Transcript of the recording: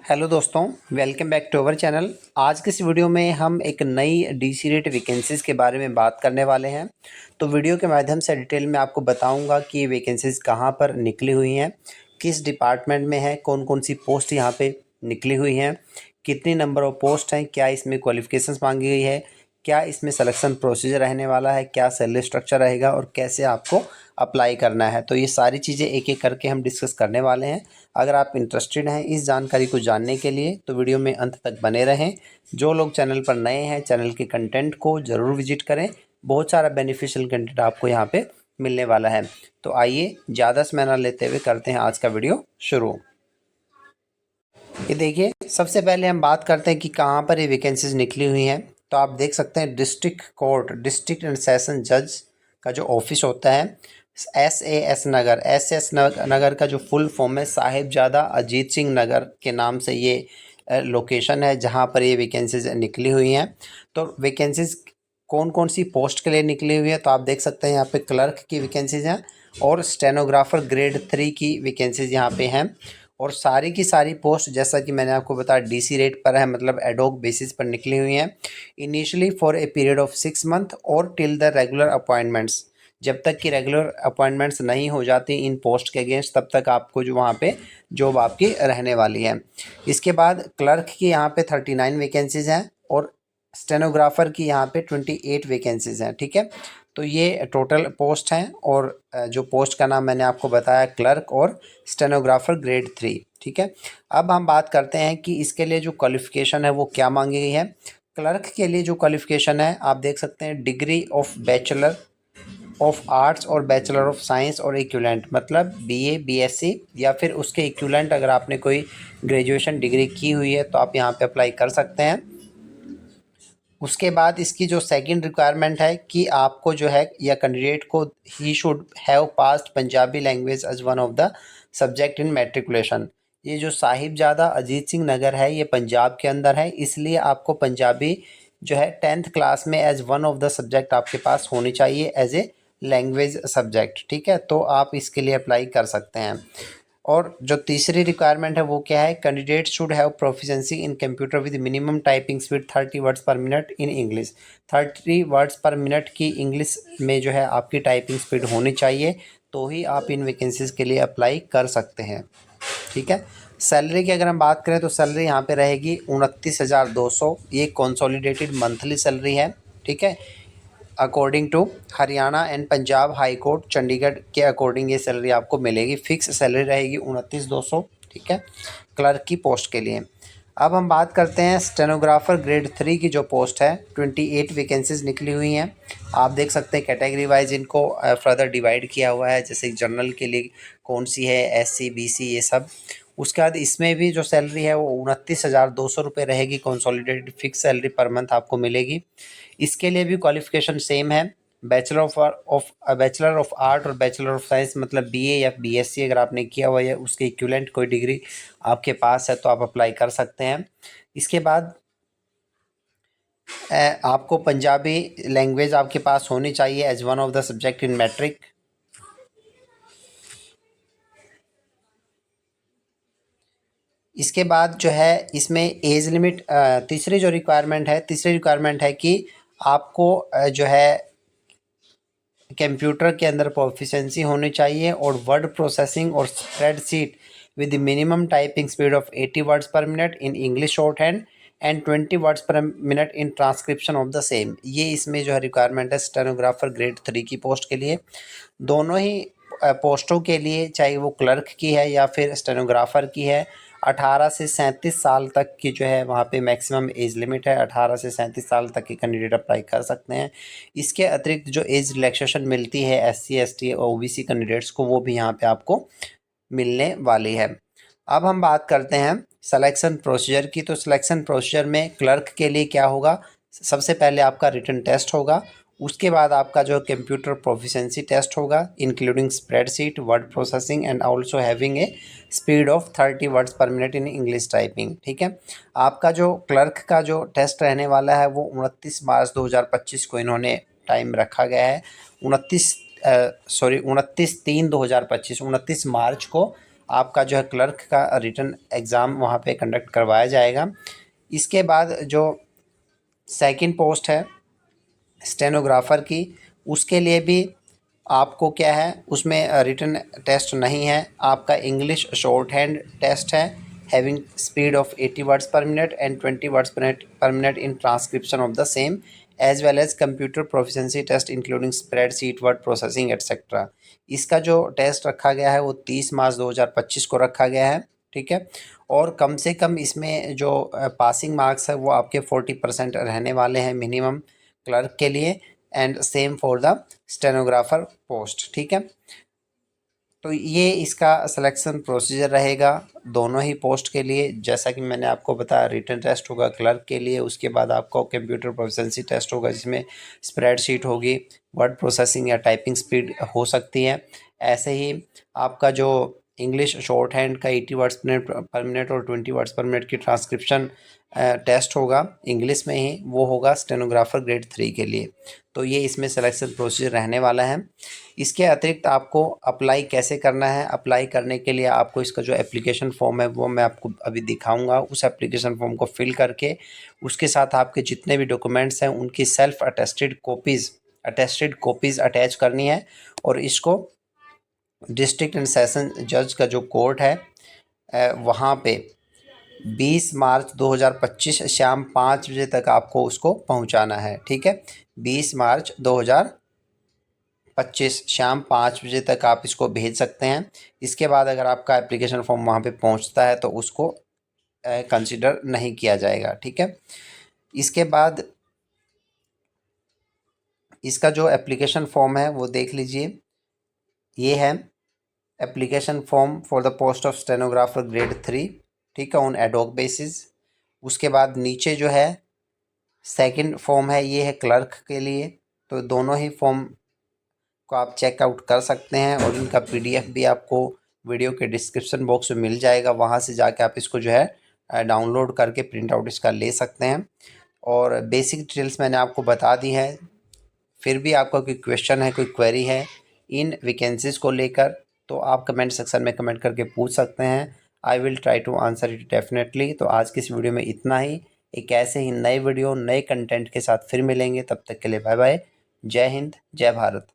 Hello दोस्तों, welcome back to our channel. आज के इस वीडियो में हम एक नई डीसी रेट वैकेंसीज़ के बारे में बात करने वाले हैं। तो वीडियो के माध्यम से डिटेल में आपको बताऊंगा कि ये वैकेंसीज़ कहां पर निकली हुई हैं, किस डिपार्टमेंट में है, कौन कौन सी पोस्ट यहां पे निकली हुई हैं, कितनी नंबर ऑफ पोस्ट हैं, क्या इसमें क्वालिफिकेशंस मांगी गई है, क्या इसमें सिलेक्शन प्रोसीजर रहने वाला है, क्या सैलरी स्ट्रक्चर रहेगा और कैसे आपको अप्लाई करना है। तो ये सारी चीज़ें एक एक करके हम डिस्कस करने वाले हैं। अगर आप इंटरेस्टेड हैं इस जानकारी को जानने के लिए तो वीडियो में अंत तक बने रहें। जो लोग चैनल पर नए हैं, चैनल के कंटेंट को ज़रूर विजिट करें। बहुत सारा बेनिफिशियल कंटेंट आपको यहाँ पे मिलने वाला है। तो आइए ज़्यादा समय ना लेते हुए करते हैं आज का वीडियो शुरू। ये देखिए, सबसे पहले हम बात करते हैं कि कहाँ पर ये वैकेंसीज निकली हुई हैं। तो आप देख सकते हैं district court, district and session जज का जो ऑफिस होता है, SAS नगर, SS नगर का जो फुल फॉर्म है साहिबजादा अजीत सिंह नगर के नाम से ये लोकेशन है जहाँ पर ये वैकेंसीज निकली हुई हैं। तो वैकेंसीज कौन कौन सी पोस्ट के लिए निकली हुई है तो आप देख सकते हैं यहाँ पे क्लर्क की वैकेंसीज हैं और स्टेनोग्राफर ग्रेड 3 की वैकेंसीज यहाँ पे हैं। और सारी की सारी पोस्ट जैसा कि मैंने आपको बताया डीसी रेट पर है, मतलब एडोक बेसिस पर निकली हुई हैं। Initially for a period of 6 month और टिल द रेगुलर अपॉइंटमेंट्स, जब तक कि रेगुलर अपॉइंटमेंट्स नहीं हो जाती इन पोस्ट के अगेंस्ट तब तक आपको जो वहाँ पे जॉब आपकी रहने वाली है। इसके बाद क्लर्क की यहाँ पे 39 वैकेंसीज़ हैं और स्टेनोग्राफर की यहाँ पे 28 वैकेंसीज़ हैं। ठीक है, तो ये टोटल पोस्ट हैं और जो पोस्ट का नाम मैंने आपको बताया क्लर्क और स्टेनोग्राफर ग्रेड 3। ठीक है, अब हम बात करते हैं कि इसके लिए जो क्वालिफ़िकेशन है वो क्या मांगी गई है। क्लर्क के लिए जो क्वालिफ़िकेशन है आप देख सकते हैं degree of bachelor of arts और बैचलर ऑफ साइंस और इक्विवेलेंट, मतलब BA BSc या फिर उसके इक्विवेलेंट अगर आपने कोई ग्रेजुएशन डिग्री की हुई है तो आप यहाँ पे अप्लाई कर सकते हैं। उसके बाद इसकी जो सेकंड रिक्वायरमेंट है कि आपको जो है या कैंडिडेट को ही should have passed Punjabi language as one of the subject in matriculation. ये जो साहिबजादा अजीत सिंह नगर है ये पंजाब के अंदर है, इसलिए आपको पंजाबी जो है 10th क्लास में as one of the subject आपके पास होनी चाहिए एज ए लैंग्वेज सब्जेक्ट। ठीक है, तो आप इसके लिए अप्लाई कर सकते हैं। और जो तीसरी रिक्वायरमेंट है वो क्या है, candidate should have proficiency in computer with minimum typing speed 30 words per minute in English. 30 words per minute की इंग्लिश में जो है आपकी टाइपिंग स्पीड होनी चाहिए, तो ही आप इन वैकेंसीज़ के लिए अप्लाई कर सकते हैं। ठीक है, सैलरी की अगर हम बात करें तो सैलरी यहाँ पे रहेगी 29,200, ये कंसोलिडेटेड मंथली सैलरी है। ठीक है, according to Haryana and Punjab high court Chandigarh के अकॉर्डिंग ये सैलरी आपको मिलेगी। फिक्स सैलरी रहेगी 29,200। ठीक है, क्लर्क की पोस्ट के लिए। अब हम बात करते हैं स्टेनोग्राफर ग्रेड 3 की जो पोस्ट है, 28 वैकेंसीज निकली हुई हैं। आप देख सकते हैं कैटेगरी वाइज इनको फर्दर डिवाइड किया हुआ है, जैसे जनरल के लिए कौन सी है, SC BC ये सब। उसके बाद इसमें भी जो सैलरी है वो 29,200 रुपये रहेगी, consolidated fix salary per month आपको मिलेगी। इसके लिए भी क्वालिफिकेशन सेम है, बैचलर ऑफ आर्ट और बैचलर ऑफ साइंस, मतलब BA या BSc अगर आपने किया हुआ है उसके इक्विवेलेंट कोई डिग्री आपके पास है तो आप अप्लाई कर सकते हैं। इसके बाद आपको पंजाबी लैंग्वेज आपके पास होनी चाहिए as one of the subject in matric. इसके बाद जो है इसमें एज लिमिट, तीसरी रिक्वायरमेंट है कि आपको जो है कंप्यूटर के अंदर प्रोफिशिएंसी होनी चाहिए और वर्ड प्रोसेसिंग और spreadsheet with minimum typing speed of 80 words per minute in English short hand and 20 words per minute in transcription of the same. ये इसमें जो है रिक्वायरमेंट है स्टेनोग्राफर ग्रेड 3 की पोस्ट के लिए। दोनों ही पोस्टों के लिए, चाहे वो क्लर्क की है या फिर स्टेनोग्राफर की है, 18 से 37 साल तक की जो है वहाँ पे मैक्सिमम एज लिमिट है। 18 से 37 साल तक के कैंडिडेट अप्लाई कर सकते हैं। इसके अतिरिक्त जो एज रिलैक्सेशन मिलती है SC ST OBC कैंडिडेट्स को, वो भी यहाँ पे आपको मिलने वाली है। अब हम बात करते हैं सिलेक्शन प्रोसीजर की। तो सिलेक्शन प्रोसीजर में क्लर्क के लिए क्या होगा, सबसे पहले आपका रिटन टेस्ट होगा, उसके बाद आपका जो कंप्यूटर प्रोफिशिएंसी टेस्ट होगा including spreadsheet, word processing and also having a speed of 30 words per minute in English typing. ठीक है, आपका जो क्लर्क का जो टेस्ट रहने वाला है वो 29 मार्च 2025 को इन्होंने टाइम रखा गया है। 29 3/2025, 29 मार्च को आपका जो है क्लर्क का रिटन एग्ज़ाम वहाँ पे कंडक्ट करवाया जाएगा। इसके बाद जो सेकंड पोस्ट है स्टेनोग्राफ़र की, उसके लिए भी आपको क्या है, उसमें रिटन टेस्ट नहीं है। आपका इंग्लिश शॉर्ट हैंड टेस्ट है, having speed of 80 words per minute and 20 words per minute in transcription of the same, as well as computer proficiency test including spreadsheet word processing etcetera. इसका जो test रखा गया है वो 30 मार्च 2025 को रखा गया है, ठीक है। और कम से कम इसमें जो पासिंग मार्क्स है वो आपके 40% रहने वाले हैं मिनिमम क्लर्क के लिए, and same for the stenographer post, ठीक है। तो ये इसका सिलेक्शन प्रोसीजर रहेगा दोनों ही पोस्ट के लिए। जैसा कि मैंने आपको बताया, रिटन टेस्ट होगा क्लर्क के लिए, उसके बाद आपको कंप्यूटर प्रोफिशिएंसी टेस्ट होगा जिसमें स्प्रेडशीट होगी, वर्ड प्रोसेसिंग या टाइपिंग स्पीड हो सकती है। ऐसे ही आपका जो इंग्लिश शॉर्ट हैंड का 80 वर्ड्स पर मिनट और 20 वर्ड्स पर मिनट की ट्रांसक्रिप्शन टेस्ट होगा इंग्लिश में ही, वो होगा स्टेनोग्राफर ग्रेड 3 के लिए। तो ये इसमें सिलेक्शन प्रोसीजर रहने वाला है। इसके अतिरिक्त आपको अप्लाई कैसे करना है, अप्लाई करने के लिए आपको इसका जो एप्लीकेशन फॉर्म है वो मैं आपको अभी दिखाऊंगा। उस एप्लीकेशन फॉर्म को फिल करके उसके साथ आपके जितने भी डॉक्यूमेंट्स हैं उनकी सेल्फ अटेस्टेड कॉपीज़ अटैच करनी है, और इसको डिस्ट्रिक्ट एंड सेशन जज का जो कोर्ट है वहाँ पे 20 मार्च 2025 शाम 5 बजे तक आपको उसको पहुंचाना है, ठीक है। 20 मार्च 2025 शाम 5 बजे तक आप इसको भेज सकते हैं। इसके बाद अगर आपका एप्लीकेशन फॉर्म वहां पे पहुंचता है तो उसको कंसिडर नहीं किया जाएगा, ठीक है। इसके बाद इसका जो एप्लीकेशन फॉर्म है वो देख लीजिए, ये है application form for the post of stenographer grade 3, ठीक है, ऑन एडॉक बेसिस। उसके बाद नीचे जो है सेकंड फॉर्म है, ये है क्लर्क के लिए। तो दोनों ही फॉर्म को आप चेकआउट कर सकते हैं, और इनका पीडीएफ भी आपको वीडियो के डिस्क्रिप्शन बॉक्स में मिल जाएगा, वहाँ से जाके आप इसको जो है डाउनलोड करके प्रिंट आउट इसका ले सकते हैं। और बेसिक डिटेल्स मैंने आपको बता दी है। फिर भी आपका कोई क्वेश्चन है, कोई क्वेरी है इन वैकेंसीज़ को लेकर, तो आप कमेंट सेक्शन में कमेंट करके पूछ सकते हैं। I will try to answer it definitely. तो आज की इस वीडियो में इतना ही। एक ऐसे ही नए वीडियो नए कंटेंट के साथ फिर मिलेंगे, तब तक के लिए बाय बाय। जय हिंद, जय भारत।